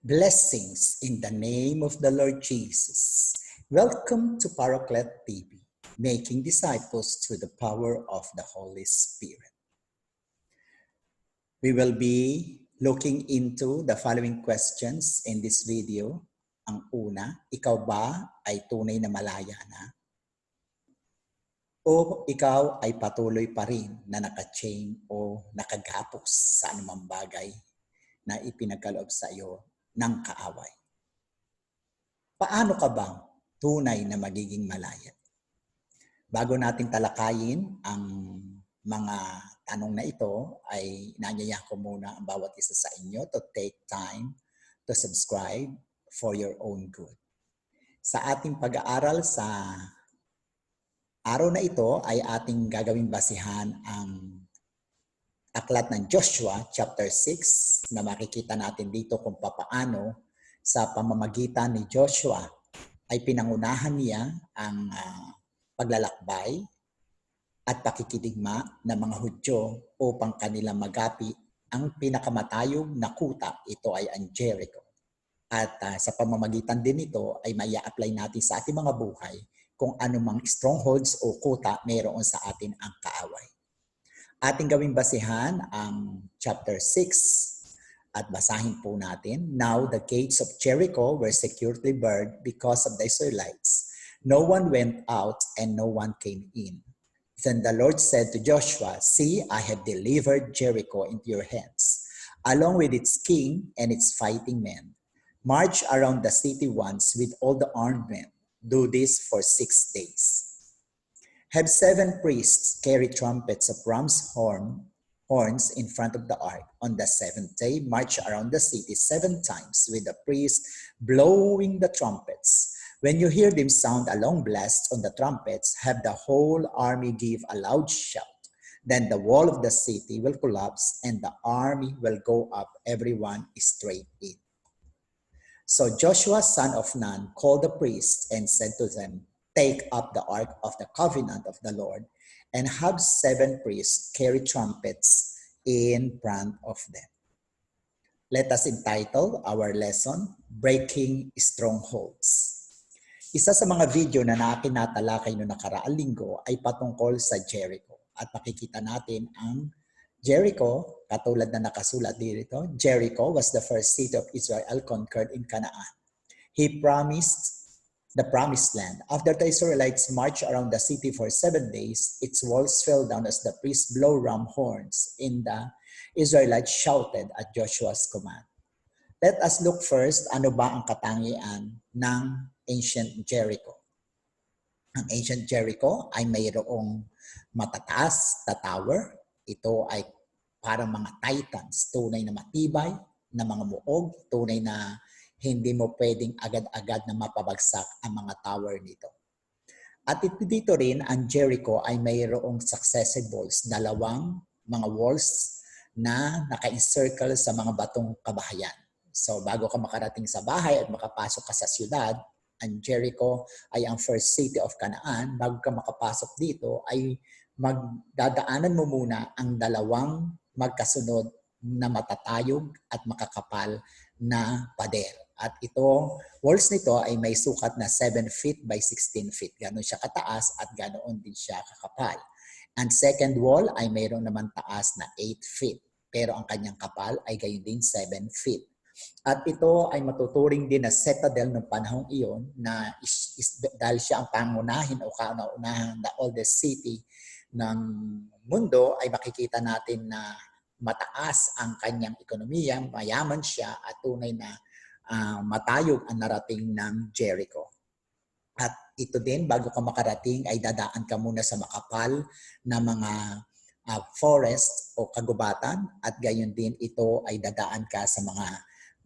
Blessings in the name of the Lord Jesus. Welcome to Paraclet TV, making disciples through the power of the Holy Spirit. We will be looking into the following questions in this video. Ang una, ikaw ba ay tunay na malaya na? O ikaw ay patuloy pa rin na naka-chain o nakagapos sa anumang bagay na ipinagkaloob sa iyo ng kaaway? Paano ka bang tunay na magiging malaya? Bago natin talakayin ang mga tanong na ito, ay inanyaya ko muna ang bawat isa sa inyo to take time to subscribe for your own good. Sa ating pag-aaral sa araw na ito ay ating gagawing basihan ang aklat ng Joshua chapter 6 na makikita natin dito kung papaano sa pamamagitan ni Joshua ay pinangunahan niya ang paglalakbay at pakikidigma ng mga Hudyo upang kanilang magapi ang pinakamatayog na kuta. Ito ay ang Jericho. At sa pamamagitan din nito ay maya-apply natin sa ating mga buhay kung anumang strongholds o kuta mayroon sa atin ang kaaway. Ating gawing basihan ang chapter 6 at basahin po natin. Now the gates of Jericho were securely barred because of the Israelites. No one went out and no one came in. Then the Lord said to Joshua, "See, I have delivered Jericho into your hands, along with its king and its fighting men. March around the city once with all the armed men. Do this for 6 days. Have 7 priests carry trumpets of ram's horns in front of the ark. On the 7th day, march around the city 7 times with the priests blowing the trumpets. When you hear them sound a long blast on the trumpets, have the whole army give a loud shout. Then the wall of the city will collapse and the army will go up, everyone straight in." So Joshua, son of Nun, called the priests and said to them, "Take up the ark of the covenant of the Lord and have 7 priests carry trumpets in front of them." Let us entitle our lesson, Breaking Strongholds. Isa sa mga video na natalakay noong nakaraang linggo ay patungkol sa Jericho. At makikita natin ang Jericho, katulad na nakasulat dito, Jericho was the first city of Israel conquered in Canaan. He promised the promised land. After the Israelites marched around the city for 7 days, its walls fell down as the priests blow ram horns, and the Israelites shouted at Joshua's command. Let us look first, ano ba ang katangian ng ancient Jericho? Ang ancient Jericho ay mayroong matataas na tower. Ito ay parang mga titans, tunay na matibay na mga muog, tunay na hindi mo pwedeng agad-agad na mapabagsak ang mga tower nito. At dito rin, ang Jericho ay mayroong successive walls, 2 mga walls na naka-encircle sa mga batong kabahayan. So bago ka makarating sa bahay at makapasok ka sa siyudad, ang Jericho ay ang first city of Canaan. Bago ka makapasok dito ay magdadaanan mo muna ang 2 magkasunod na matatayog at makakapal na pader. At ito, walls nito ay may sukat na 7 feet by 16 feet. Ganon siya kataas at ganoon din siya kakapal. Ang second wall ay mayroon naman taas na 8 feet. Pero ang kanyang kapal ay gayon din 7 feet. At ito ay matuturing din na citadel ng panahong iyon na dahil siya ang pangunahin o kauna-unahan na oldest city ng mundo, ay makikita natin na mataas ang kanyang ekonomiya, mayaman siya at tunay na matayog ang narating ng Jericho. At ito din, bago ka makarating ay dadaan ka muna sa makapal na mga forest o kagubatan at gayon din ito ay dadaan ka sa mga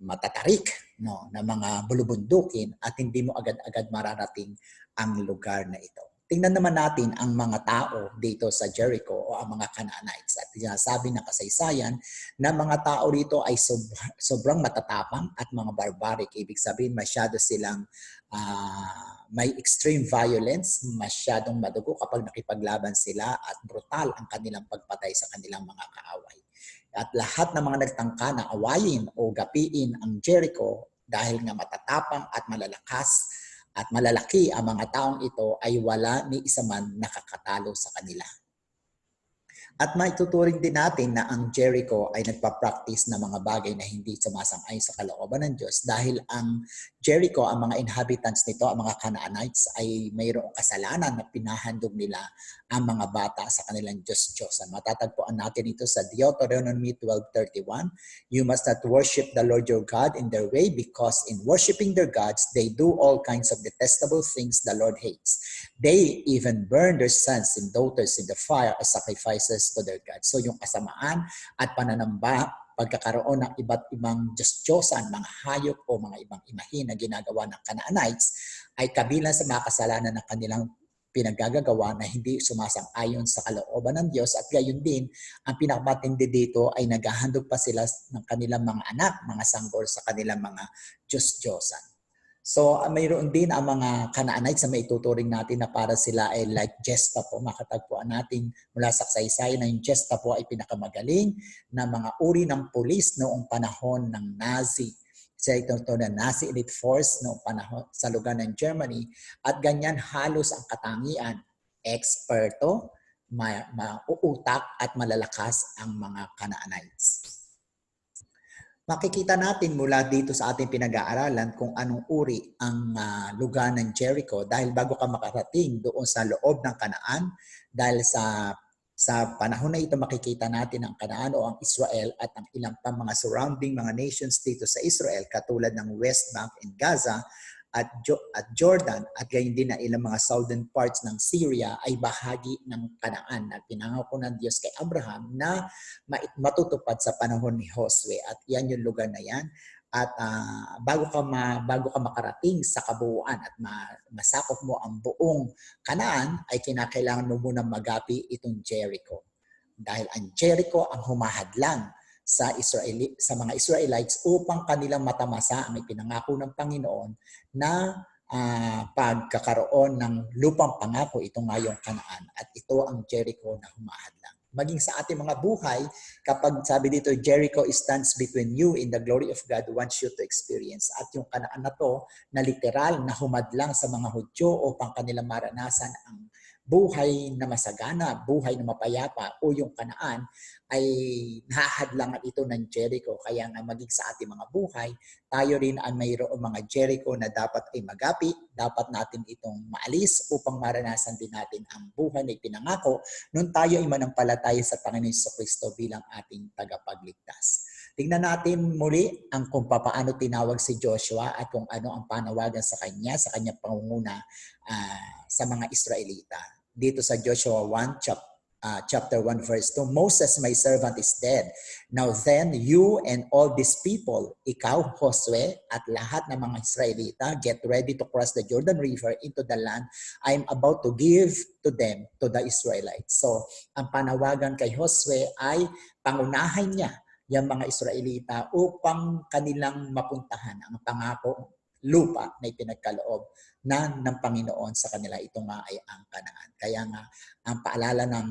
matatarik na mga bulubundukin at hindi mo agad-agad mararating ang lugar na ito. Tingnan naman natin ang mga tao dito sa Jericho o ang mga Canaanites. At sinasabi ng kasaysayan na mga tao rito ay sobrang matatapang at mga barbaric. Ibig sabihin masyado silang may extreme violence, masyadong madugo kapag nakipaglaban sila at brutal ang kanilang pagpatay sa kanilang mga kaaway. At lahat ng mga nagtangka na awayin o gapiin ang Jericho dahil nga matatapang at malalakas at malalaki ang mga taong ito ay wala ni isa man nakakatalo sa kanila. At maituturing din natin na ang Jericho ay nagpa-practice ng mga bagay na hindi sumasang-ayon sa kalooban ng Diyos dahil ang Jericho, ang mga inhabitants nito, ang mga Canaanites ay mayroong kasalanan na pinahandog nila ang mga bata sa kanilang Diyos-Diyosan. Matatagpuan natin ito sa Deuteronomy 12:31. You must not worship the Lord your God in their way because in worshiping their gods, they do all kinds of detestable things the Lord hates. They even burn their sons and daughters in the fire as sacrifices to their God. So yung kasamaan at pananamba, pagkakaroon ng iba't ibang Diyos-Diyosan, mga hayop o mga ibang imahin na ginagawa ng Canaanites ay kabilang sa mga kasalanan ng kanilang pinaggagawa na hindi sumasang-ayon sa kalooban ng Diyos at gayon din, ang pinakamatindi dito ay naghahandog pa sila ng kanilang mga anak, mga sanggol sa kanilang mga Diyos-Diyosan. So, mayroon din ang mga Canaanites na maituturing natin na para sila ay like Gestapo. Makatagpuan natin mula sa kasaysayan na yung Gestapo ay pinakamagaling na mga uri ng pulis noong panahon ng Nazi. Siya ito na Nazi elite force noong panahon sa lugar ng Germany. At ganyan halos ang katangian, eksperto, mauutak at malalakas ang mga Canaanites. Makikita natin mula dito sa ating pinag-aaralan kung anong uri ang lugar ng Jericho dahil bago ka makarating doon sa loob ng Kanaan, dahil sa panahon na ito makikita natin ang Kanaan o ang Israel at ang ilang pa mga surrounding mga nations dito sa Israel katulad ng West Bank and Gaza at Jordan at gayon din na ilang mga southern parts ng Syria ay bahagi ng Kanaan na pinangako ng Diyos kay Abraham na matutupad sa panahon ni Josue at yan yung lugar na yan at bago ka makarating sa kabuuan at masakop mo ang buong Kanaan ay kinakailangan mo muna magapi itong Jericho dahil ang Jericho ang humahadlang sa mga Israelites upang kanilang matamasa ang ipinangako ng Panginoon na pagkakaroon ng lupang pangako, ito nga yung Kanaan at ito ang Jericho na humahadlang. Maging sa ating mga buhay, kapag sabi dito, Jericho stands between you and the glory of God wants you to experience. At yung Kanaan na to, na literal na humadlang sa mga Hudyo upang kanilang maranasan ang buhay na masagana, buhay na mapayapa o yung Kanaan ay nahahadlangan ito ng Jericho. Kaya nga maging sa ating mga buhay, tayo rin ay mayroong mga Jericho na dapat ay magapi, dapat natin itong maalis upang maranasan din natin ang buhay na ipinangako nung tayo ay manampalataya sa Panginoon Jesucristo bilang ating tagapagligtas. Tingnan natin muli ang kung paano tinawag si Joshua at kung ano ang panawagan sa kanyang pangunguna sa mga Israelita. Dito sa Joshua 1, chapter 1, verse 2, Moses, my servant, is dead. Now then, you and all these people, ikaw, Josue, at lahat ng mga Israelita, get ready to cross the Jordan River into the land I am about to give to them, to the Israelites. So, ang panawagan kay Josue ay pangunahin niya yung mga Israelita upang kanilang mapuntahan ang pangako lupa na ipinagkaloob ng Panginoon sa kanila. Ito nga ay ang Kanaan. Kaya nga, ang paalala ng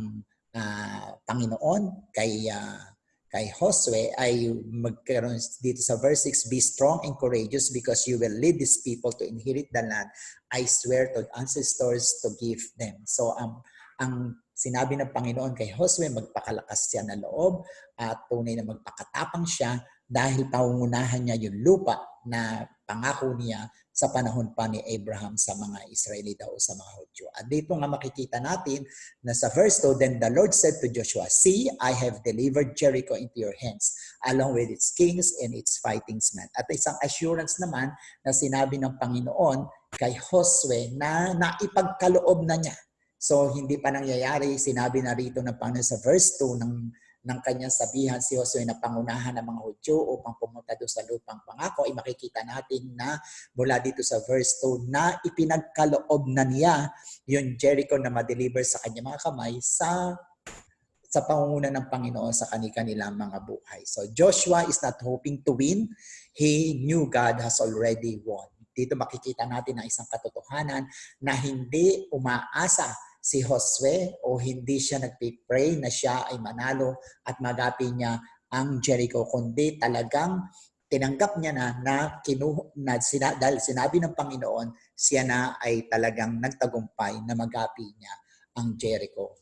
Panginoon kay Josue ay magkaroon dito sa verse 6, be strong and courageous because you will lead these people to inherit the land I swear to ancestors to give them. So, ang sinabi ng Panginoon kay Josue, magpakalakas siya ng loob at tunay na magpakatapang siya dahil pangungunahan niya yung lupa na pangako niya sa panahon pa ni Abraham sa mga Israelita o sa mga Hudyo. At dito nga makikita natin na sa verse 2, then the Lord said to Joshua, see, I have delivered Jericho into your hands, along with its kings and its fighting men. At isang assurance naman na sinabi ng Panginoon kay Josue na naipagkaloob na niya. So hindi pa nangyayari, sinabi na rito ng Panginoon sa verse 2 ng kanyang sabihan si Josue na pangunahan ng mga Hudyo upang pumunta doon sa lupang pangako, ay makikita natin na mula dito sa verse 2 na ipinagkaloob na niya yung Jericho na ma-deliver sa kanyang mga kamay sa pangunguna ng Panginoon sa kanilang mga buhay. So Joshua is not hoping to win. He knew God has already won. Dito makikita natin ang isang katotohanan na hindi umaasa si Josue o hindi siya nagpipray na siya ay manalo at magapi niya ang Jericho, kundi talagang tinanggap niya dahil sinabi ng Panginoon, siya na ay talagang nagtagumpay na magapi niya ang Jericho.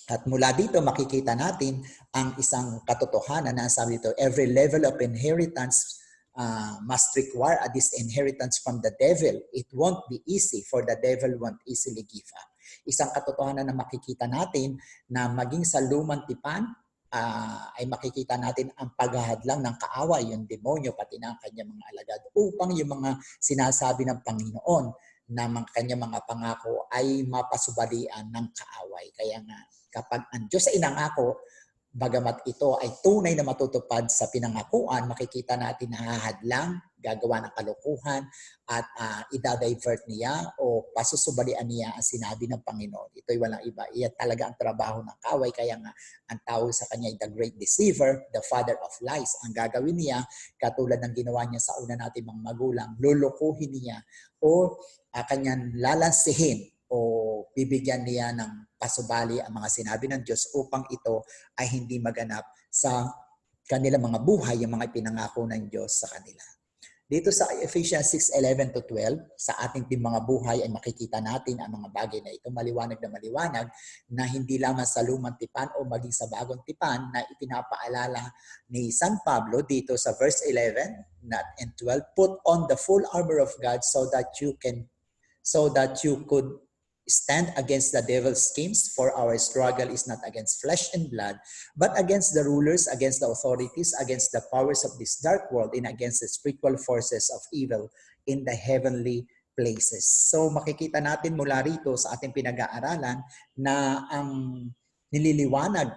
At mula dito makikita natin ang isang katotohanan na sabi dito, every level of inheritance must require a disinheritance from the devil. It won't be easy, for the devil won't easily give up. Isang katotohanan na makikita natin na maging sa lumang tipan, ay makikita natin ang paghahadlang ng kaaway, yung demonyo, pati na ang kanyang mga alagad, upang yung mga sinasabi ng Panginoon na kanyang mga pangako ay mapasubalian ng kaaway. Kaya nga, kapag ang Diyos ay nangako, bagamat ito ay tunay na matutupad sa pinangakuan, makikita natin na hahadlang, gagawa ng kalukuhan, at idadivert niya o pasusubalian niya ang sinabi ng Panginoon. Ito ay walang iba. Iyan talaga ang trabaho ng kaaway. Kaya nga, ang tawag sa kanya ay the great deceiver, the father of lies. Ang gagawin niya, katulad ng ginawa niya sa una natin mga magulang, lulukuhin niya o kanyang lalansihin o bibigyan niya ng pasubali ang mga sinabi ng Diyos upang ito ay hindi maganap sa kanilang mga buhay, yung mga pinangako ng Diyos sa kanila. Dito sa Ephesians 6:11 to 12, sa ating mga buhay ay makikita natin ang mga bagay na ito maliwanag na hindi lamang sa lumang tipan o maging sa bagong tipan na ipinapaalala ni San Pablo dito sa verse 11 and 12, put on the full armor of God so that you could stand against the devil's schemes, for our struggle is not against flesh and blood, but against the rulers, against the authorities, against the powers of this dark world, and against the spiritual forces of evil in the heavenly places. So makikita natin mula rito sa ating pinag-aaralan na ang nililiwanag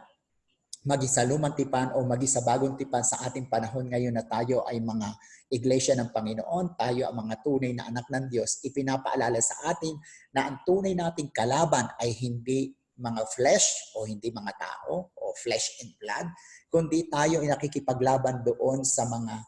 magi sa lumang tipan o magi sa bagong tipan sa ating panahon ngayon na tayo ay mga iglesia ng Panginoon, tayo ang mga tunay na anak ng Diyos, ipinapaalala sa atin na ang tunay nating kalaban ay hindi mga flesh o hindi mga tao o flesh and blood, kundi tayo ay nakikipaglaban doon sa mga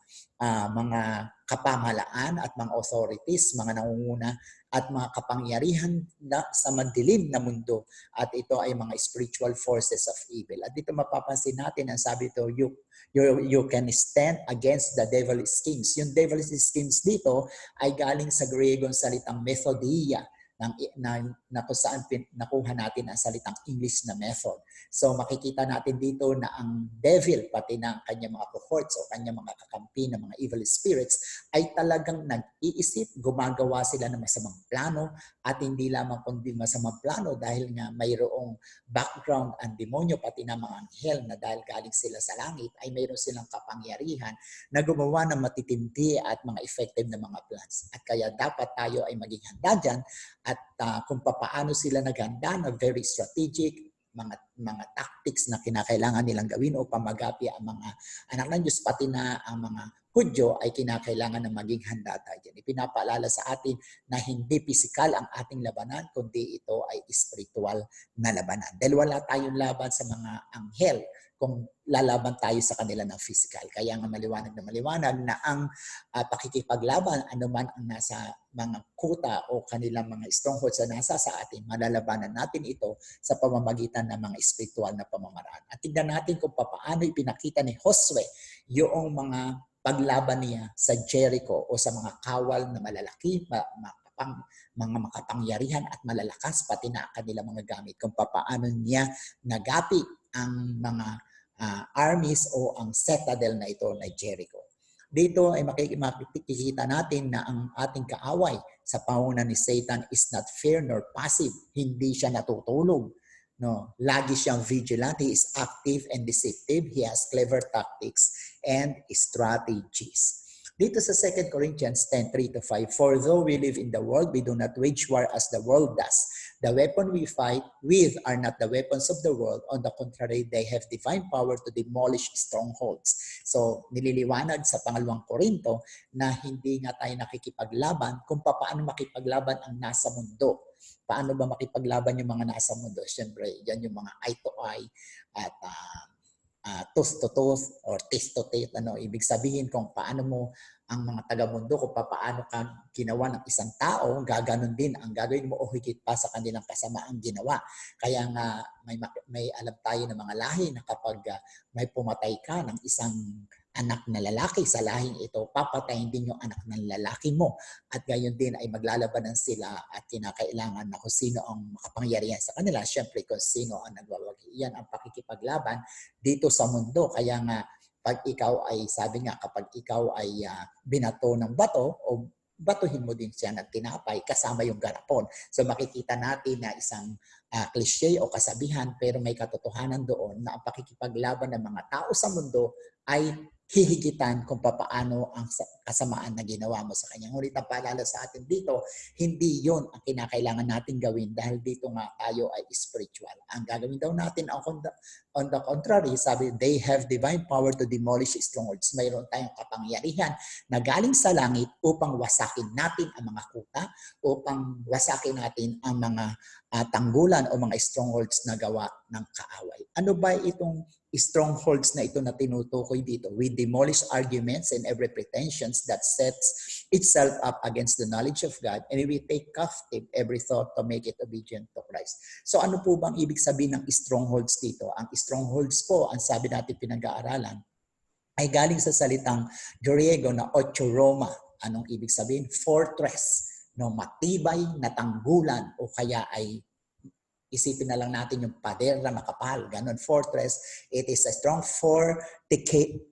kapamahalaan at mga authorities, mga nangunguna at mga kapangyarihan na sa madilim na mundo, at ito ay mga spiritual forces of evil. At dito mapapansin natin ang sabi ito, you can stand against the devil's schemes. Yung devil's schemes dito ay galing sa Griegong salitang methodia, na kung saan nakuha natin ang salitang English na method. So makikita natin dito na ang devil, pati na ang kanyang mga cohorts o kanyang mga kakampi ng mga evil spirits, ay talagang nag-iisip, gumagawa sila ng masamang plano, at hindi lamang kundi masamang plano dahil nga mayroong background ang demonyo, pati na mga anghel, na dahil galing sila sa langit ay mayroon silang kapangyarihan na gumawa ng matitindi at mga effective na mga plans. At kaya dapat tayo ay maging handa dyan, at kung paano sila naghanda na very strategic, mga tactics na kinakailangan nilang gawin upang magapi ang mga anak ng Diyos, pati na ang mga Hudyo ay kinakailangan na maging handa tayo. Ipinapaalala sa atin na hindi pisikal ang ating labanan, kundi ito ay spiritual na labanan. Dahil wala tayong laban sa mga anghel kung lalaban tayo sa kanila ng physical. Kaya nga maliwanag na ang pakikipaglaban, anuman ang nasa mga kuta o kanilang mga strongholds na nasa sa atin, malalabanan natin ito sa pamamagitan ng mga spiritual na pamamaraan. At tignan natin kung paano ipinakita ni Josue yung mga paglaban niya sa Jericho o sa mga kawal na malalaki, mga makapangyarihan at malalakas, pati na kanilang mga gamit, kung paano niya nagapi ang mga armies o ang citadel na ito na Jericho. Dito ay makikita natin na ang ating kaaway sa pangunguna ni Satan is not fear nor passive. Hindi siya natutulog. No, lagi siyang vigilant. He is active and deceptive. He has clever tactics and strategies. Dito sa 2 Corinthians 10:3-5, for though we live in the world, we do not wage war as the world does. The weapon we fight with are not the weapons of the world. On the contrary, they have divine power to demolish strongholds. So, nililiwanag sa pangalawang Korinto na hindi nga tayo nakikipaglaban kung paano makipaglaban ang nasa mundo. Paano ba makipaglaban yung mga nasa mundo? Siyempre, yan yung mga eye to eye at tooth to tooth or teeth to teeth. Ibig sabihin kung paano mo ang mga taga-mundo, kung paano ka ginawa ng isang tao, gaganon din ang gagawin mo o higit pa sa kanilang kasamaang ginawa. Kaya nga may alam tayo ng mga lahi na kapag may pumatay ka ng isang anak na lalaki sa lahing ito, papatayin din yung anak ng lalaki mo. At gayon din ay maglalabanan sila at kinakailangan na kung sino ang makapangyarihan sa kanila. Siyempre kung sino ang nagwawagi. Yan ang pakikipaglaban dito sa mundo. Kaya nga pag ikaw ay, sabi nga, kapag ikaw ay binato ng bato o batuhin mo din siya ng tinapay kasama yung garapon. So makikita natin na isang cliche o kasabihan pero may katotohanan doon na ang pakikipaglaban ng mga tao sa mundo ay hihigitan kung paano ang kasamaan na ginawa mo sa kanya. Ngunit ang paalala sa atin dito, hindi yon ang kinakailangan natin gawin dahil dito nga tayo ay spiritual. Ang gagawin daw natin on the contrary, sabi, they have divine power to demolish strongholds. Mayroon tayong kapangyarihan na galing sa langit upang wasakin natin ang mga kuta, upang wasakin natin ang mga tanggulan o mga strongholds na gawa ng kaaway. Ano ba itong strongholds na ito na tinutukoy dito? We demolish arguments and every pretensions that sets itself up against the knowledge of God, and we take captive every thought to make it obedient to Christ. So ano po bang ibig sabihin ng strongholds dito? Ang strongholds po, ang sabi natin pinag-aaralan, ay galing sa salitang Griego na ochoroma. Anong ibig sabihin? Fortress, matibay na tanggulan o kaya ay isipin na lang natin yung pader na makapal, ganon, fortress. It is a strong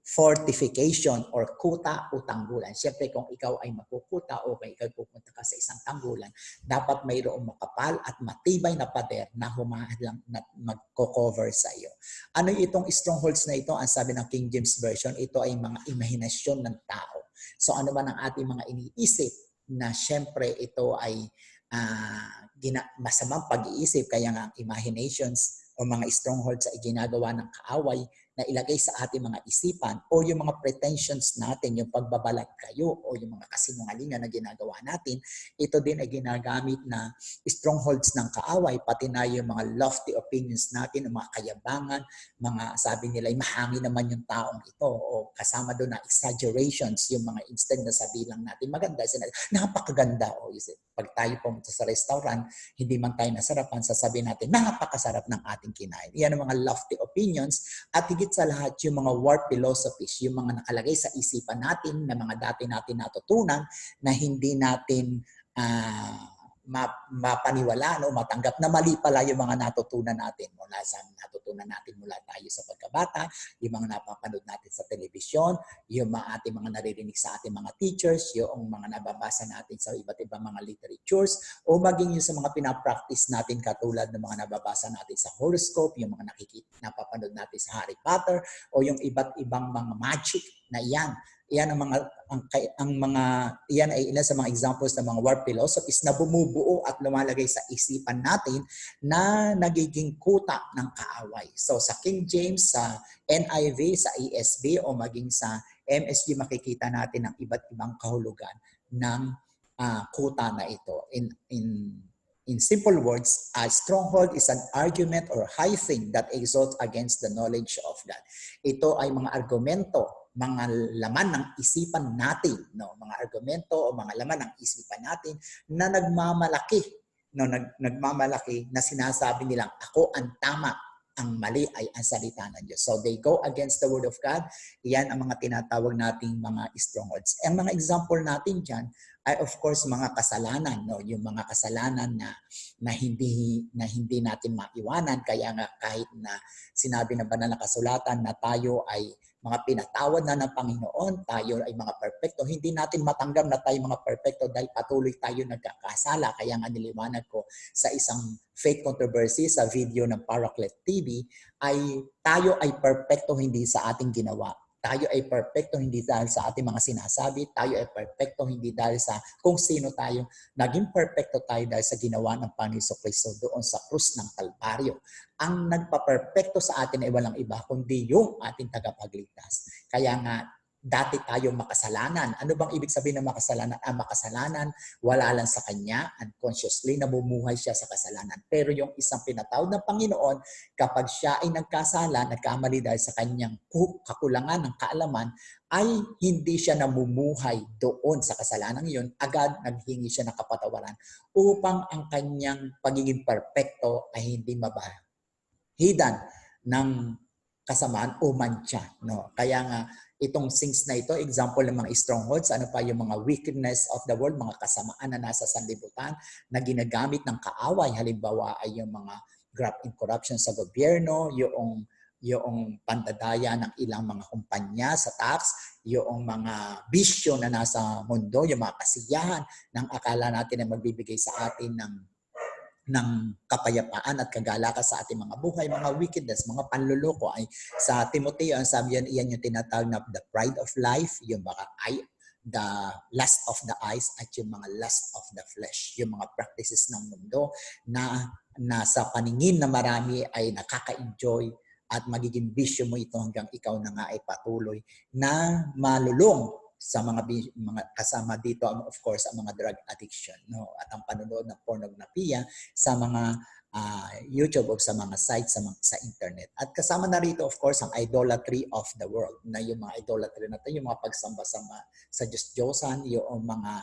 fortification or kuta o tanggulan. Siyempre kung ikaw ay magkukuta o kung ikaw pupunta ka sa isang tanggulan, dapat mayroong makapal at matibay na pader na humahadlang na magko-cover sa iyo. Ano itong strongholds na ito? Ang sabi ng King James Version, ito ay mga imahinasyon ng tao. So ano man ang ating mga iniisip na siyempre ito ay masamang pag-iisip, kaya nga ang imaginations o mga strongholds ay ginagawa ng kaaway na ilagay sa ating mga isipan o yung mga pretensions natin, yung pagbabalat kayo o yung mga kasinungalingan na ginagawa natin, ito din ay ginagamit na strongholds ng kaaway, pati na yung mga lofty opinions natin, mga kayabangan, mga sabi nila ay mahangin naman yung taong ito o kasama doon na exaggerations, yung mga instead na sabihin lang natin maganda, napakaganda o pag tayo pumunta sa restaurant, hindi man tayo nasarapan, sasabihin natin napakasarap ng ating kinain. Yan ang mga lofty opinions at higit sa lahat yung mga warped philosophies, yung mga nakalagay sa isipan natin na mga dati natin natutunan na hindi natin mapaniwalaan o matanggap na mali pala yung mga natutunan natin mula tayo sa pagkabata, yung mga napapanood natin sa telebisyon, yung ating mga naririnig sa ating mga teachers, yung mga nababasa natin sa iba't ibang mga literatures, o maging yung sa mga pinapractice natin katulad ng mga nababasa natin sa horoscope, yung mga napapanood natin sa Harry Potter, o yung iba't ibang mga magic na iyan. Iyan ay ilan sa mga examples ng mga warped philosophies na bumubuo at lumalagay sa isipan natin na nagiging kuta ng kaaway. So sa King James, sa NIV, sa ESV o maging sa MSG, makikita natin ang iba't ibang kahulugan ng kuta na ito. In simple words, a stronghold is an argument or high thing that exalts against the knowledge of God. Ito ay mga argumento, mga laman ng isipan natin, mga argumento o mga laman ng isipan natin na nagmamalaki na sinasabi nilang ako ang tama, ang mali ay ang salita ng Diyos. So they go against the word of God. Iyan ang mga tinatawag nating mga strongholds. Ang mga example natin dyan ay of course mga kasalanan, yung mga kasalanan na hindi natin maiwanan, kaya nga kahit na sinabi ng banal na kasulatan na tayo ay mga pinatawad na ng Panginoon, tayo ay mga perpekto. Hindi natin matanggap na tayo mga perpekto dahil patuloy tayo nagkakasala. Kaya nga niliwanag ko sa isang fake controversy sa video ng Paraclet TV ay tayo ay perpekto hindi sa ating ginawa. Tayo ay perpekto hindi dahil sa ating mga sinasabi. Tayo ay perpekto hindi dahil sa kung sino tayo. Naging perpekto tayo dahil sa ginawa ng Panginoon Kristo doon sa krus ng Kalbaryo. Ang nagpa-perpekto sa atin ay walang iba kundi yung ating tagapagligtas. Kaya nga dati tayo makasalanan. Ano bang ibig sabihin ng makasalanan? Makasalanan, wala lang sa kanya, unconsciously, namumuhay siya sa kasalanan. Pero yung isang pinatawad ng Panginoon, kapag siya ay nagkasala, nagkamali dahil sa kanyang kakulangan ng kaalaman, ay hindi siya namumuhay doon sa kasalanan yun, agad naghingi siya ng kapatawaran upang ang kanyang pagiging perpekto ay hindi mabahidan ng kasamaan o mantsa. No? Kaya nga, itong things na ito, example ng mga strongholds, ano pa yung mga wickedness of the world, mga kasamaan na nasa sanlibutan na ginagamit ng kaaway. Halimbawa ay yung mga graft and corruption sa gobyerno, yung pandadaya ng ilang mga kumpanya sa tax, yung mga bisyo na nasa mundo, yung mga kasiyahan ng akala natin na magbibigay sa atin ng kapayapaan at kagalakan sa ating mga buhay, mga wickedness, mga panluloko. Ay sa Timoteo, ang sabi yan, iyan yung tinatawag na the pride of life, yung mga the lust of the eyes at yung mga lust of the flesh, yung mga practices ng mundo na nasa paningin na marami ay nakaka-enjoy at magiging bisyo mo ito hanggang ikaw na nga ay patuloy na malulong sa mga kasama dito, of course, ang mga drug addiction, no? At ang panonood ng pornografiya sa mga YouTube o sa mga sites sa internet. At kasama na rito, of course, ang idolatry of the world, na yung mga idolatry na ito, yung mga pagsamba-samba sa Diyos-Diyosan, yung mga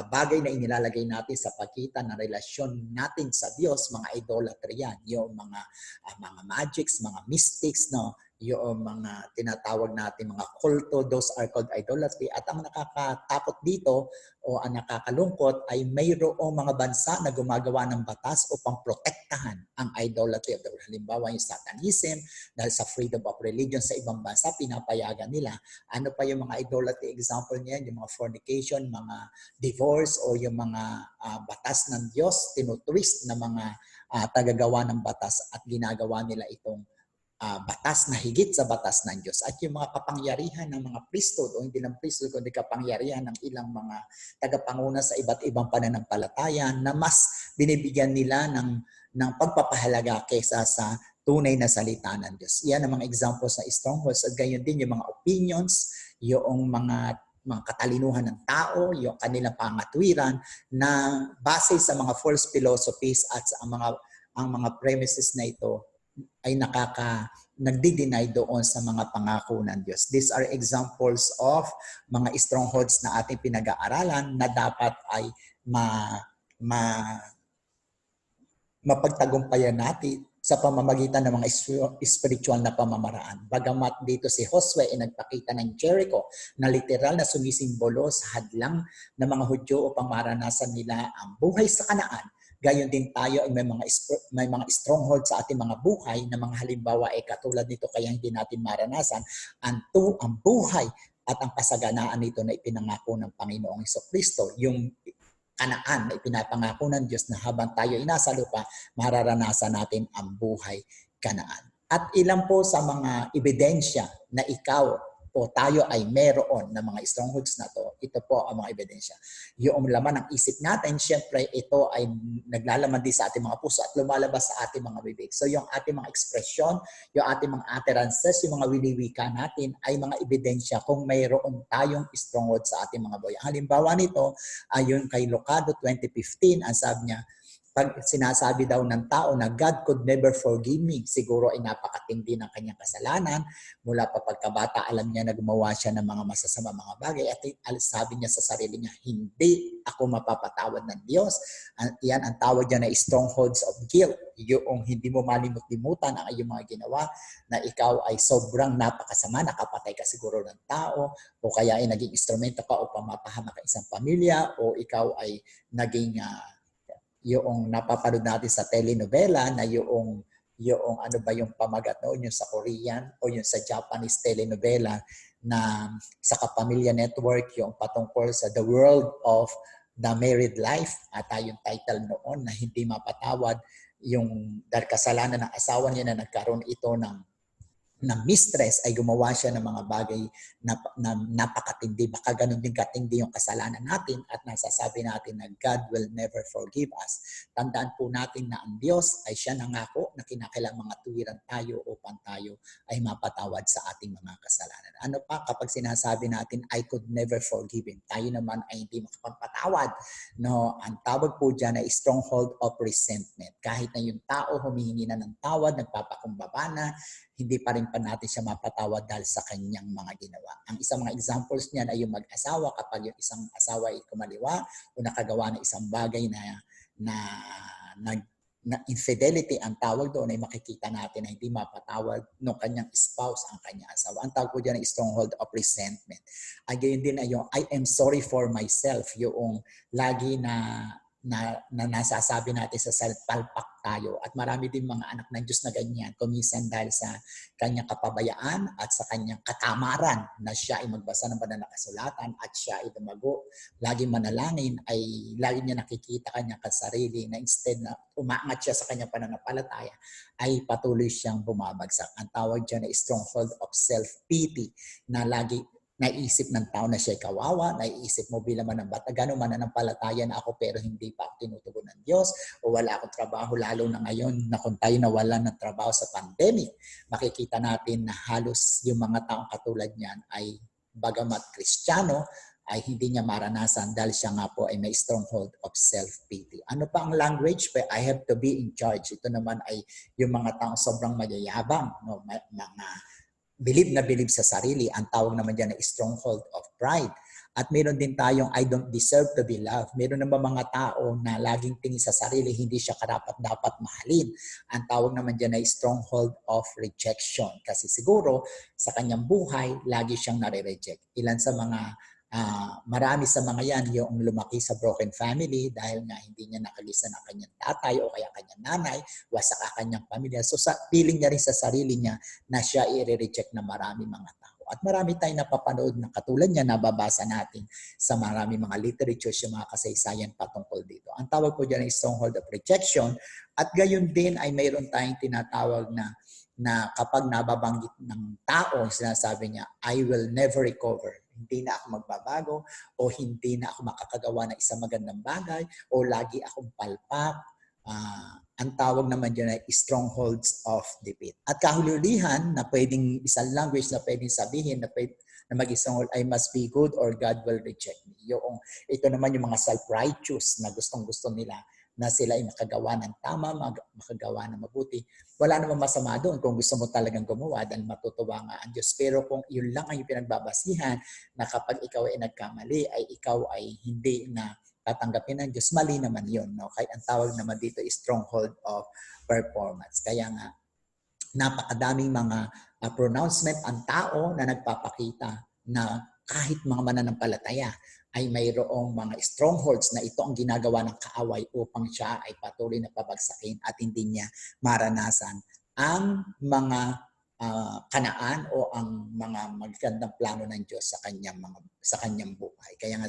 bagay na inilalagay natin sa pagitan ng relasyon natin sa Diyos, mga idolatry yan. Yung mga magics, mga mystics, no? Yung mga tinatawag natin mga kulto, those are called idolatry. At ang nakakatakot dito o ang nakakalungkot ay mayroong mga bansa na gumagawa ng batas upang protektahan ang idolatry of the world. Halimbawa yung Satanism, dahil sa freedom of religion sa ibang bansa, pinapayagan nila. Ano pa yung mga idolatry example niyan? Yung mga fornication, mga divorce o yung mga batas ng Diyos, tinutwist na mga tagagawa ng batas at ginagawa nila itong batas na higit sa batas ng Diyos. At yung mga kapangyarihan ng mga priesthood o hindi ng priesthood kundi kapangyarihan ng ilang mga tagapanguna sa iba't ibang pananampalataya na mas binibigyan nila ng pagpapahalaga kaysa sa tunay na salita ng Diyos. Yan ang mga examples sa strongholds at gayon din yung mga opinions, yung mga katalinuhan ng tao, yung kanilang pangatwiran na base sa mga false philosophies at sa ang mga premises na ito ay nagdi-deny doon sa mga pangako ng Diyos. These are examples of mga strongholds na ating pinag-aaralan na dapat ay mapagtagumpayan natin sa pamamagitan ng mga spiritual na pamamaraan. Bagamat dito si Josue ay nagpakita ng Jericho na literal na sumisimbolo sa hadlang ng mga Hudyo upang maranasan nila ang buhay sa Kanaan. Gayon din tayo ay may mga stronghold sa ating mga buhay na mga halimbawa ay katulad nito kaya hindi natin maranasan ang buhay at ang kasaganaan nito na ipinangako ng Panginoong Jesucristo. Yung Kanaan na ipinapangako ng Diyos na habang tayo ay nasa lupa, mararanasan natin ang buhay Kanaan. At ilan po sa mga ebidensya na ikaw o tayo ay meron ng mga strongholds na to, ito po ang mga ebidensya. Yung laman ng isip natin, syempre ito ay naglalaman din sa ating mga puso at lumalabas sa ating mga bibig. So yung ating mga ekspresyon, yung ating mga utterances, yung mga wiliwika natin ay mga ebidensya kung mayroon tayong stronghold sa ating mga buhay. Halimbawa nito ay yung kay Lucado 2015, ang sabi niya, pag sinasabi daw ng tao na God could never forgive me, siguro ay napakatindi ng kanyang kasalanan. Mula pa pagkabata, alam niya na gumawa siya ng mga masasama mga bagay. At sabi niya sa sarili niya, hindi ako mapapatawad ng Diyos. Yan ang tawag niya na strongholds of guilt. Yung hindi mo malimut-limutan ang iyong mga ginawa na ikaw ay sobrang napakasama, nakapatay ka siguro ng tao o kaya ay naging instrumento ka upang mapahamak ang isang pamilya o ikaw ay naging yung napapanood natin sa telenovela na yung ano ba yung pamagat noon, yung sa Korean o yung sa Japanese telenovela na sa Kapamilya Network, yung patungkol sa The World of the Married Life at yung title noon na hindi mapatawad yung dahil kasalanan ng asawa niya na nagkaroon ito ng na mistress ay gumawa siya ng mga bagay na napakatindi. Baka ganun din katindi yung kasalanan natin at nasasabi natin na God will never forgive us. Tandaan po natin na ang Diyos ay siya nangako na kinakailangang mga tuwiran tayo upang tayo ay mapatawad sa ating mga kasalanan. Ano pa kapag sinasabi natin, I could never forgive him, tayo naman ay hindi makapagpatawad. No, ang tawag po dyan ay stronghold of resentment. Kahit na yung tao humihingi na ng tawad, nagpapakumbaba na, hindi pa rin pa natin siya mapatawad dahil sa kanyang mga ginawa. Ang isang mga examples niyan ay yung mag-asawa kapag yung isang asawa ay kumaliwa o nakagawa ng isang bagay na infidelity, ang tawag doon ay makikita natin na hindi mapatawad ng kanyang spouse ang kanyang asawa. Ang tawag po dyan ay stronghold of resentment. Again din ay yung I am sorry for myself, yung lagi na nasasabi natin sa palpak tayo. At marami din mga anak ng Diyos na ganyan. Kuminsan dahil sa kanyang kapabayaan at sa kanyang katamaran na siya ay magbasa ng banal na kasulatan at siya ay dumago. Lagi manalangin ay lagi niya nakikita kanyang kasarili na instead na umaangat siya sa kanyang pananampalataya ay patuloy siyang bumabagsak. Ang tawag dyan ay stronghold of self-pity na lagi naisip ng tao na siya'y kawawa, naiisip mo bilang manambata, gano'n mananampalataya na ako pero hindi pa ako tinutugon ng Diyos o wala akong trabaho, lalo na ngayon na kung tayo nawalan ng trabaho sa pandemic, makikita natin na halos yung mga taong katulad niyan ay bagamat Kristiyano, ay hindi niya maranasan dahil siya nga po ay may stronghold of self-pity. Ano pa ang language? I have to be in charge. Ito naman ay yung mga taong sobrang mayayabang, no? Mga bilib sa sarili. Ang tawag naman dyan ay stronghold of pride. At meron din tayong I don't deserve to be loved. Meron naman mga tao na laging tingin sa sarili, hindi siya karapat-dapat mahalin. Ang tawag naman dyan ay stronghold of rejection. Kasi siguro sa kanyang buhay, lagi siyang nare-reject. Ilan sa mga marami sa mga yan yung lumaki sa broken family dahil nga hindi niya nakagisa ng kanyang tatay o kaya kanyang nanay, wasak ang kanyang pamilya. So feeling niya rin sa sarili niya na siya i-reject na marami mga tao. At marami tayong napapanood na katulad niya, nababasa natin sa marami mga literatures, yung mga kasaysayan patungkol dito. Ang tawag ko dyan ay stronghold of rejection at gayon din ay mayroon tayong tinatawag na kapag nababanggit ng tao, sinasabi niya, I will never recover. Hindi na ako magbabago o hindi na ako makakagawa ng isang magandang bagay o lagi akong palpak. Ang tawag naman dyan ay strongholds of defeat. At kahululihan na pwedeng isang language na pwedeng sabihin na mag-stronghold, I must be good or God will reject me. Ito naman yung mga self-righteous na gustong-gusto nila na sila ay makagawa ng tama, makagawa ng mabuti. Wala namang masama doon kung gusto mo talagang gumawa dahil matutuwa nga ang Diyos. Pero kung yun lang ang yung pinagbabasihan na kapag ikaw ay nagkamali, ay ikaw ay hindi na tatanggapin ng Diyos, mali naman yun. No? Kaya ang tawag naman dito is stronghold of performance. Kaya nga, napakadaming mga pronouncement ang tao na nagpapakita na kahit mga mananampalataya ay mayroong mga strongholds na ito ang ginagawa ng kaaway upang siya ay patuloy na pabagsakin at hindi niya maranasan ang mga kanaan o ang mga magandang plano ng Diyos sa kanyang buhay. Kaya nga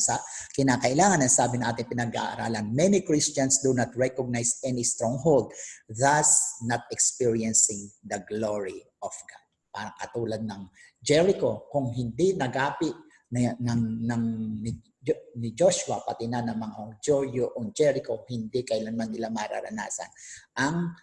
kinakailangan na sabi natin pinag-aaralan, many Christians do not recognize any stronghold, thus not experiencing the glory of God. Parang katulad ng Jericho, kung hindi nagapi ni Joshua, pati na ng mga Jericho, hindi kailanman nila mararanasan ang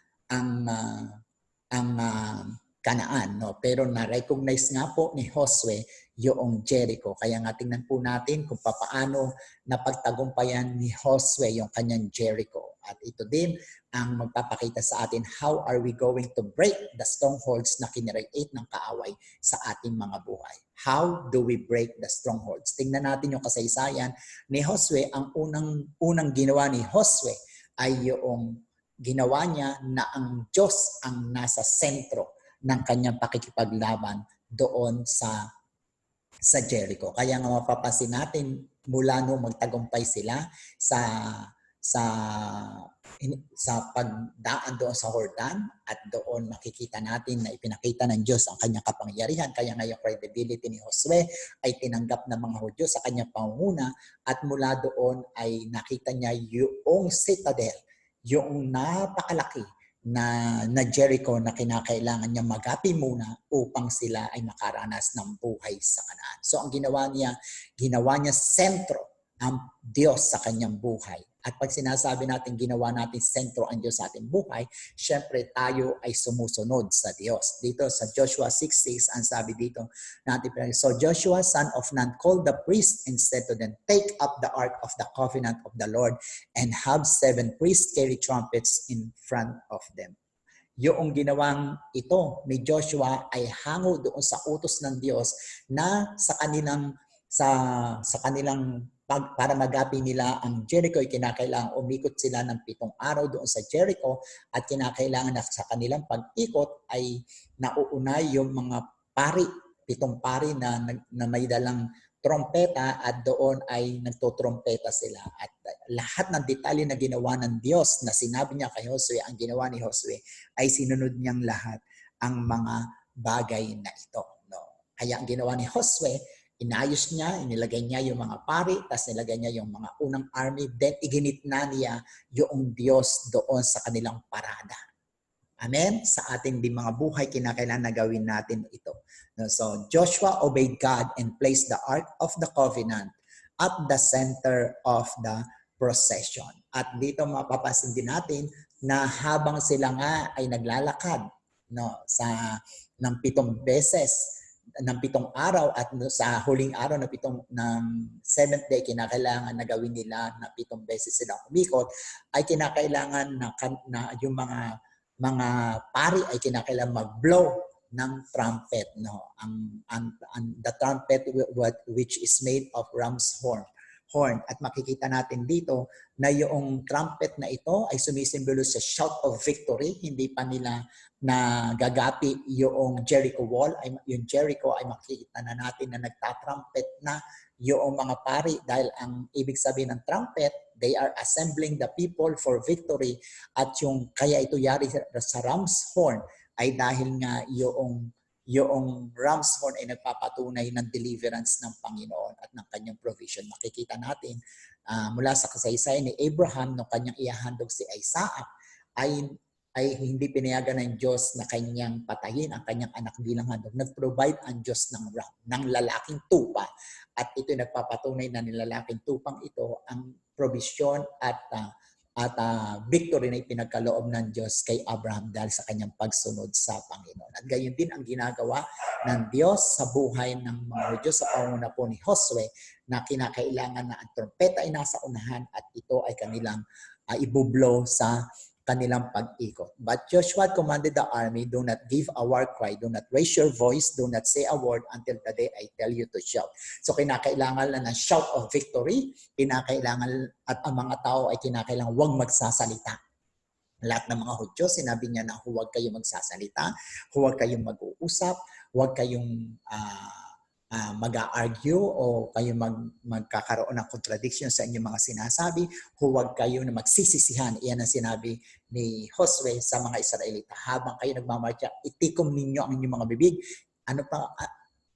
Kanaan, no? Pero na-recognize nga po ni Josue yung Jericho. Kaya nga tingnan po natin kung paano napagtagumpayan ni Josue yung kanyang Jericho. At ito din ang magpapakita sa atin how are we going to break the strongholds na kinreate ng kaaway sa ating mga buhay. How do we break the strongholds? Tingnan natin yung kasaysayan ni Josue. Ang unang ginawa ni Josue ay yung ginawa niya na ang Diyos ang nasa sentro ng kanyang pakikipaglaban doon sa Jericho. Kaya nga mapapansin natin mula nung magtagumpay sila sa pagdaan doon sa Jordan at doon makikita natin na ipinakita ng Diyos ang kanyang kapangyarihan. Kaya nga yung credibility ni Josue ay tinanggap ng mga Hudyo sa kanyang pangunguna at mula doon ay nakita niya yung citadel, yung napakalaki na Jericho na kinakailangan niya magapi muna upang sila ay makaranas ng buhay sa Kanaan. So ang ginawa niya sentro ang Diyos sa kanyang buhay. At pag sinasabi natin ginawa natin sentro ang Diyos sa ating buhay, syempre tayo ay sumusunod sa Diyos. Dito sa Joshua 6:6, ang sabi dito natin, so Joshua son of Nun called the priest and said to them, take up the ark of the covenant of the Lord and have 7 priests carry trumpets in front of them. Yung ginawang ito ni Joshua ay hango doon sa utos ng Diyos na sa kanilang para magapi nila ang Jericho, ay kinakailangan umikot sila ng 7 araw doon sa Jericho at kinakailangan na sa kanilang pag-ikot ay nauunay yung mga pari, 7 pari na may dalang trompeta at doon ay nagtotrompeta sila. At lahat ng detalye na ginawa ng Diyos na sinabi niya kay Josue, ang ginawa ni Josue ay sinunod niyang lahat ang mga bagay na ito. No? Kaya ang ginawa ni Josue, inayos niya, inilagay niya yung mga pari, tapos nilagay niya yung mga unang army, then iginitna niya yung Diyos doon sa kanilang parada. Amen? Sa ating di mga buhay, kinakailangan na gawin natin ito. So Joshua obeyed God and placed the Ark of the Covenant at the center of the procession. At dito mapapansin din natin na habang sila nga ay naglalakad ng 7 beses, ng 7 araw at sa huling araw ng 7th day, kinakailangan na gawin nila na 7 beses silang umikot, ay kinakailangan na yung mga pari ay kinakailangan mag-blow ng trumpet. No? The trumpet which is made of ram's horn. At makikita natin dito na yung trumpet na ito ay sumisimbolo sa shout of victory. Hindi pa nila na gagapi yung Jericho wall. Yung Jericho ay makikita na natin na nagtatrumpet na yung mga pari dahil ang ibig sabihin ng trumpet, they are assembling the people for victory. At yung kaya ito yari sa ram's horn ay dahil nga yung ram's horn ay nagpapatunay ng deliverance ng Panginoon at ng kanyang provision. Makikita natin mula sa kasaysayan ni Abraham nung kanyang ihahandog si Isaac ay hindi pinayagan ng Diyos na kanyang patayin ang kanyang anak bilang handog. Nag-provide ang Diyos ng lalaking tupa. At ito nagpapatunay na nilalaking tupang ito ang provision at victory na ipinagkaloob ng Diyos kay Abraham dahil sa kanyang pagsunod sa Panginoon. At gayon din ang ginagawa ng Diyos sa buhay ng mga Hudyo sa panguna po ni Josue na kinakailangan na ang trompeta ay nasa unahan at ito ay kanilang ibublow sa kanilang pag-ikot. But Joshua commanded the army, do not give a war cry, do not raise your voice, do not say a word until the day I tell you to shout. So kinakailangan lang ng shout of victory, kinakailangan at ang mga tao ay kinakailangan huwag magsasalita. Lahat ng mga Hudyo, sinabi niya na huwag kayong magsasalita, huwag kayong mag-uusap, huwag kayong mag-argue o kayo magkakaroon ng contradiction sa inyong mga sinasabi, huwag kayo na magsisisihan. Iyan ang sinabi ni Josue sa mga Israelita. Habang kayo nagmamarcha, itikom ninyo ang inyong mga bibig.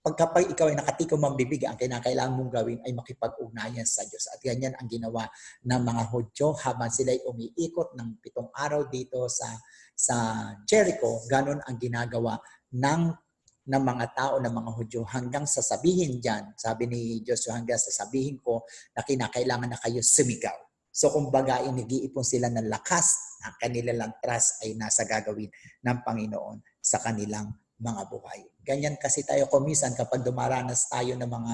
Pagkapag ikaw ay nakatikom ang bibig, ang kinakailangan mong gawin ay makipag-ugnayan sa Diyos. At ganyan ang ginawa ng mga Hudyo habang sila ay umiikot ng 7 araw dito sa Jericho. Ganon ang ginagawa ng mga tao, ng mga Hudyo hanggang sasabihin dyan, sabi ni Joshua, hanggang sasabihin ko na kinakailangan na kayo sumigaw. So kumbaga, nag-iipon sila ng lakas, ang kanilang trust ay nasa gagawin ng Panginoon sa kanilang mga buhay. Ganyan kasi tayo kumisan kapag dumaranas tayo ng mga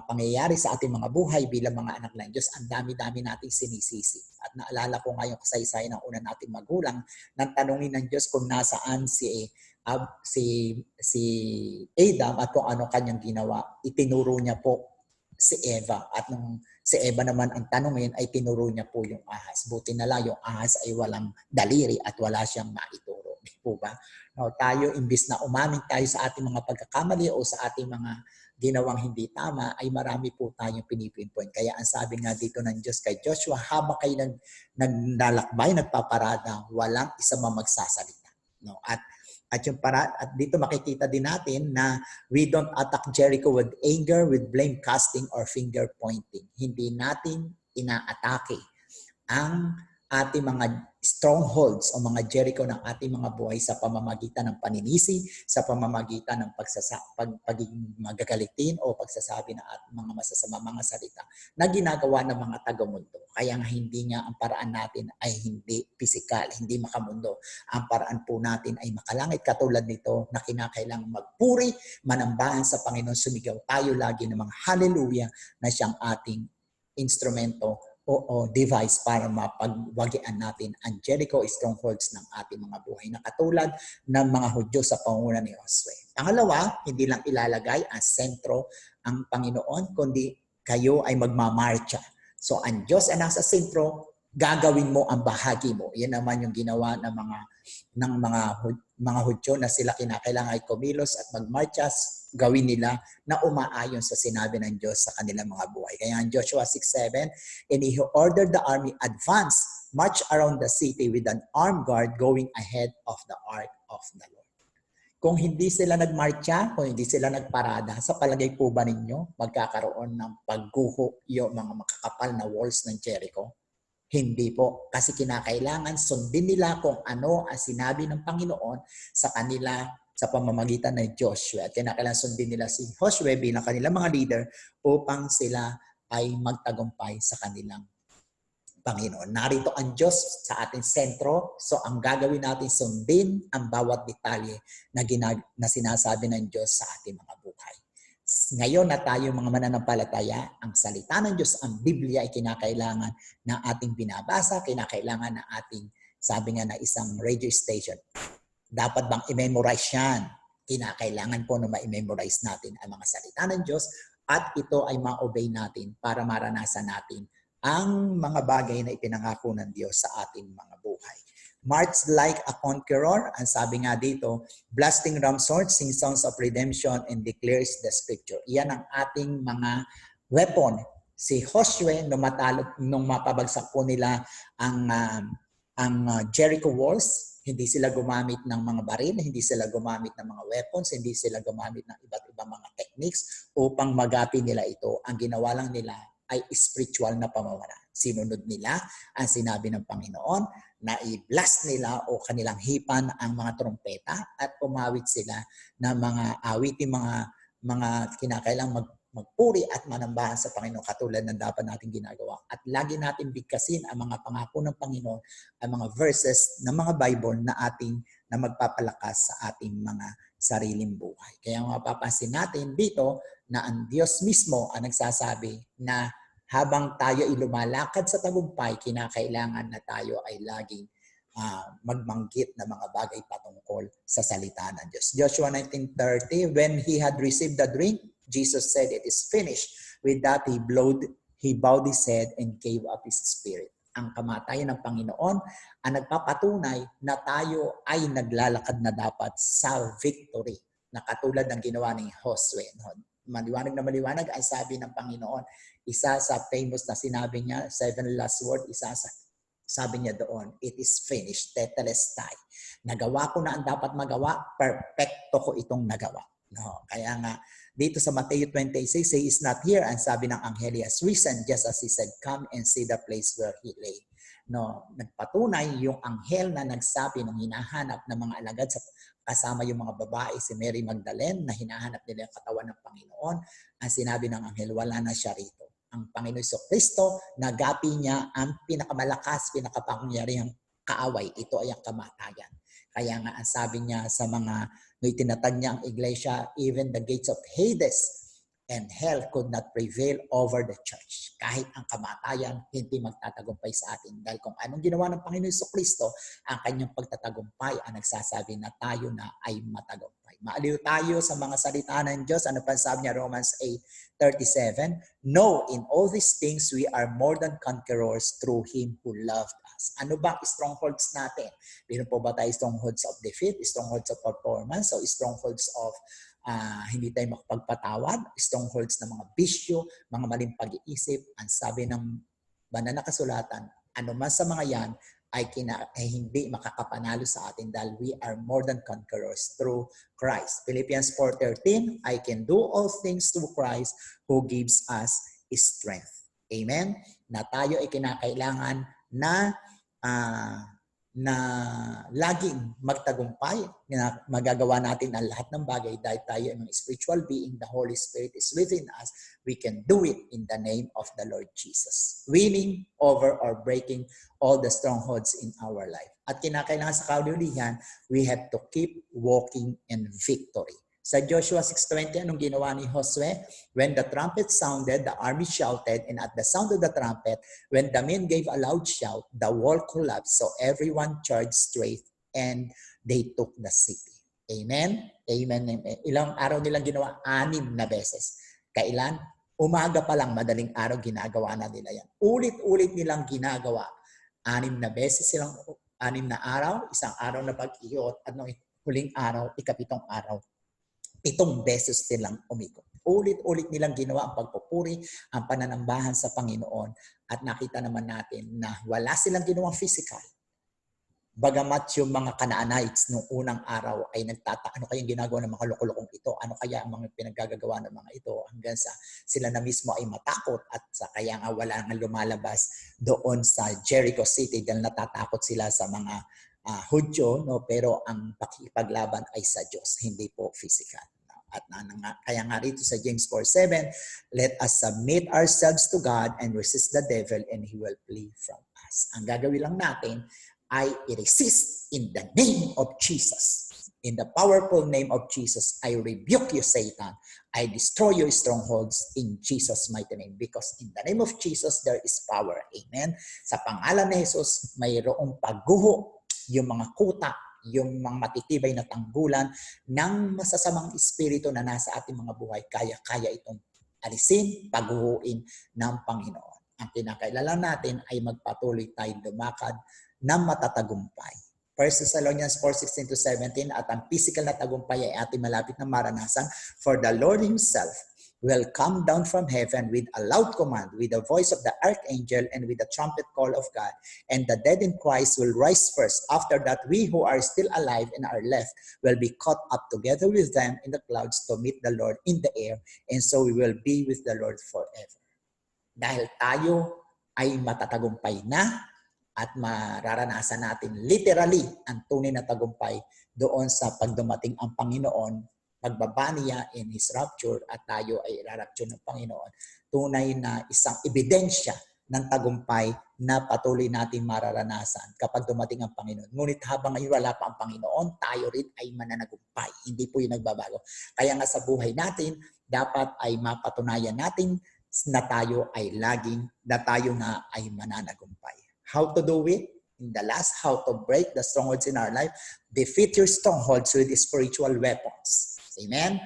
pangyayari sa ating mga buhay bilang mga anak ng Diyos, ang dami-dami nating sinisisi. At naalala ko ngayon kasaysayan ng una nating magulang nang tanungin ng Diyos kung nasaan si Adam at kung ano kanyang ginawa. Itinuro niya po si Eva. At nung si Eva naman ang tanungin ay tinuro niya po yung ahas. Buti na lang yung ahas ay walang daliri at wala siyang maituro. Di po ba? No, tayo, imbis na umamin tayo sa ating mga pagkakamali o sa ating mga ginawang hindi tama, ay marami po tayong pinipinpoint. Kaya ang sabi nga dito ng Diyos kay Joshua, habang kayo naglalakbay, nagpaparada, walang isa magsasalita. No? At dito makikita din natin na we don't attack Jericho with anger, with blame casting, or finger pointing. Hindi natin inaatake ang ating mga strongholds o mga Jericho ng ating mga buhay sa pamamagitan ng paninisi, sa pamamagitan ng pagiging magagalitin o pagsasabi ng mga masasama mga salita na ginagawa ng mga taga-mundo. Kaya nga hindi nga ang paraan natin ay hindi physical, hindi makamundo. Ang paraan po natin ay makalangit katulad nito na kinakailangang magpuri, manambahan sa Panginoon, sumigaw tayo lagi ng mga hallelujah na siyang ating instrumento o device para mapagwagian natin ang Jericho strongholds ng ating mga buhay na katulad ng mga Hudyo sa pangunguna ni Josue. Pangalawa, hindi lang ilalagay ang sentro ang Panginoon, kundi kayo ay magmamarcha. So ang Diyos ay nasa sentro, gagawin mo ang bahagi mo. Yan naman yung ginawa ng mga Hudyo na sila kinakailangan ay kumilos at magmarchas, gawin nila na umaayon sa sinabi ng Diyos sa kanilang mga buhay. Kaya ang Joshua 6:7, and he ordered the army advance, march around the city with an armed guard going ahead of the ark of the Lord. Kung hindi sila nagmarcha, kung hindi sila nagparada, sa palagay po ba ninyo magkakaroon ng pagguho yung mga makakapal na walls ng Jericho? Hindi po. Kasi kinakailangan sundin nila kung ano ang sinabi ng Panginoon sa kanila sa pamamagitan ng Joshua. At kinakailangan sundin nila si Joshua bilang kanilang mga leader upang sila ay magtagumpay sa kanilang Panginoon. Narito ang Diyos sa ating sentro. So ang gagawin natin sundin ang bawat detalye na sinasabi ng Diyos sa ating mga buhay. Ngayon na tayo mga mananampalataya, ang salita ng Diyos, ang Biblia ay kinakailangan na ating binabasa, kinakailangan na ating, sabi nga na isang radio station. Dapat bang i-memorize yan? Kinakailangan po na ma-memorize natin ang mga salita ng Diyos at ito ay ma-obey natin para maranasan natin ang mga bagay na ipinangako ng Diyos sa ating mga buhay. March like a conqueror, ang sabi nga dito, blasting ram sword, sing songs of redemption, and declares the scripture. Iyan ang ating mga weapon. Si Joshua, nung mapabagsak po nila ang Jericho walls, hindi sila gumamit ng mga baril, hindi sila gumamit ng mga weapons, hindi sila gumamit ng iba't ibang mga techniques upang magapi nila ito. Ang ginawa lang nila ay spiritual na pamamaraan. Sinunod nila ang sinabi ng Panginoon na i-blast nila o kanilang hipan ang mga trompeta at umawit sila ng mga awitin, mga kinakailang magpuri at manambahan sa Panginoon katulad ng dapat natin ginagawa. At lagi natin bigkasin ang mga pangako ng Panginoon, ang mga verses ng mga Bible na magpapalakas sa ating mga sariling buhay. Kaya mapapansin natin dito na ang Diyos mismo ang nagsasabi na habang tayo ay lumalakad sa tagumpay, kinakailangan na tayo ay laging magbanggit na mga bagay patungkol sa salita ng Diyos. Joshua 19:30, when he had received the drink, Jesus said, "It is finished." With that, he bowed his head and gave up his spirit. Ang kamatayan ng Panginoon ang nagpapatunay na tayo ay naglalakad na dapat sa victory, na katulad ng ginawa ni Josue. Maliwanag na maliwanag ang sabi ng Panginoon. Isa sa famous na sinabi niya, 7 last word, sabi niya doon, it is finished, tetelestai. Nagawa ko na ang dapat magawa, perfecto ko itong nagawa. No, kaya nga, dito sa Matthew 26, he is not here. Ang sabi ng anghel, he has risen, just as he said, come and see the place where he lay. No, nagpatunay yung anghel na nagsabi ng hinahanap ng mga alagad kasama yung mga babae, si Mary Magdalene, na hinahanap nila yung katawan ng Panginoon. Ang sinabi ng anghel, wala na siya rito. Ang Panginoon Kristo, nagapi niya ang pinakamalakas, pinakapangyarihang kaaway. Ito ay ang kamatayan. Kaya nga ang sabi niya sa mga itinatag niya ang iglesia, even the gates of Hades and hell could not prevail over the church. Kahit ang kamatayan, hindi magtatagumpay sa atin. Dahil kung anong ginawa ng Panginoon Kristo, ang kanyang pagtatagumpay ang nagsasabi na tayo na ay matagumpay. Maaliw tayo sa mga salita ng Diyos. Ano pa sabi niya, Romans 8:37? No, in all these things we are more than conquerors through Him who loved us. Ano ba ang strongholds natin? Meron po ba tayo strongholds of defeat, strongholds of performance, o strongholds of hindi tayo makapagpatawad, strongholds ng mga bisyo, mga maling pag-iisip? Ang sabi ng banal na kasulatan, ano man sa mga yan ay hindi makakapanalo sa atin dahil we are more than conquerors through Christ. Philippians 4:13, I can do all things through Christ who gives us strength. Amen? Na tayo ay kinakailangan na na laging magtagumpay, na magagawa natin ang lahat ng bagay dahil tayo ay mga spiritual being, the Holy Spirit is within us, we can do it in the name of the Lord Jesus. Winning over or breaking all the strongholds in our life. At kinakailangan sa kaulihan, we have to keep walking in victory. Sa Joshua 6:20, anong ginawa ni Josue? When the trumpet sounded, the army shouted, and at the sound of the trumpet, when the men gave a loud shout, the wall collapsed, so everyone charged straight, and they took the city. Amen? Amen. Amen. Ilang araw nilang ginawa? 6 na beses. Kailan? Umaga pa lang, madaling araw, ginagawa na nila yan. Ulit-ulit nilang ginagawa. 6 na beses silang, 6 na araw, isang araw na pag-iot, at noong huling araw, 7 araw. 7 beses silang umikot. Ulit-ulit nilang ginawa ang pagpupuri, ang pananambahan sa Panginoon. At nakita naman natin na wala silang ginawang physical. Bagamat yung mga Canaanites nung unang araw ay nagtataka, ano kayang ginagawa ng mga loko-lokong ito? Ano kaya ang mga pinaggagawa ng mga ito? Hanggang sa sila na mismo ay matakot at sa kaya nga wala nga lumalabas doon sa Jericho City dahil natatakot sila sa mga Hudyo, no? Pero ang pakikipaglaban ay sa Diyos, hindi po physical. At kaya nga rito sa James 4:7, let us submit ourselves to God and resist the devil and he will flee from us. Ang gagawin lang natin ay i-resist in the name of Jesus. In the powerful name of Jesus, I rebuke you, Satan. I destroy your strongholds in Jesus' mighty name. Because in the name of Jesus, there is power. Amen? Sa pangalan ni Jesus, mayroong pagguho yung mga kuta, yung mga matitibay na tanggulan ng masasamang espiritu na nasa ating mga buhay. Kaya itong alisin, paghuhuin ng Panginoon. Ang kinakailangan natin ay magpatuloy tayong lumakad na matatagumpay. 1 Thessalonians 4:16-17, at ang physical na tagumpay ay ating malapit na maranasan, for the Lord Himself will come down from heaven with a loud command, with the voice of the archangel, and with the trumpet call of God. And the dead in Christ will rise first. After that, we who are still alive and are left will be caught up together with them in the clouds to meet the Lord in the air. And so we will be with the Lord forever. Dahil tayo ay matatagumpay na at mararanasan natin literally ang tunay na tagumpay doon sa pagdumating ang Panginoon, pagbaba niya in His rapture at tayo ay irarapture ng Panginoon. Tunay na isang ebidensya ng tagumpay na patuloy natin mararanasan kapag dumating ang Panginoon. Ngunit habang ngayon wala pa ang Panginoon, tayo rin ay mananagumpay. Hindi po yung nagbabago. Kaya nga sa buhay natin, dapat ay mapatunayan natin na tayo nga ay mananagumpay. How to do it? In the last, how to break the strongholds in our life. Defeat your strongholds with spiritual weapons. Amen?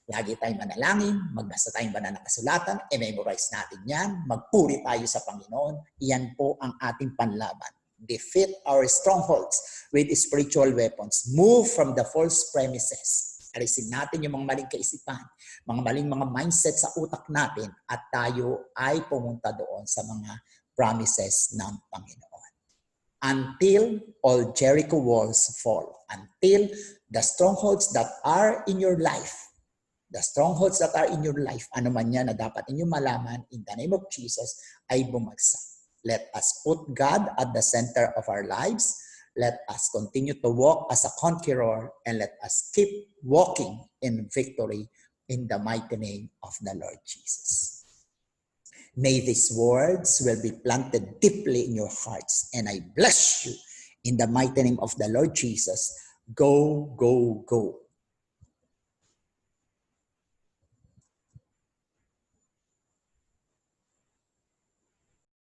Lagi tayong manalangin, magbasa tayong banal na kasulatan, i-memorize natin yan, magpuri tayo sa Panginoon. Iyan po ang ating panlaban. Defeat our strongholds with spiritual weapons. Move from the false premises. Alisin natin yung mga maling kaisipan, mga maling mga mindset sa utak natin at tayo ay pumunta doon sa mga promises ng Panginoon. Until all Jericho walls fall. Until the strongholds that are in your life, ano man yan na dapat inyong malaman, in the name of Jesus, ay bumagsak. Let us put God at the center of our lives. Let us continue to walk as a conqueror, and let us keep walking in victory in the mighty name of the Lord Jesus. May these words will be planted deeply in your hearts, and I bless you in the mighty name of the Lord Jesus. Go, go, go.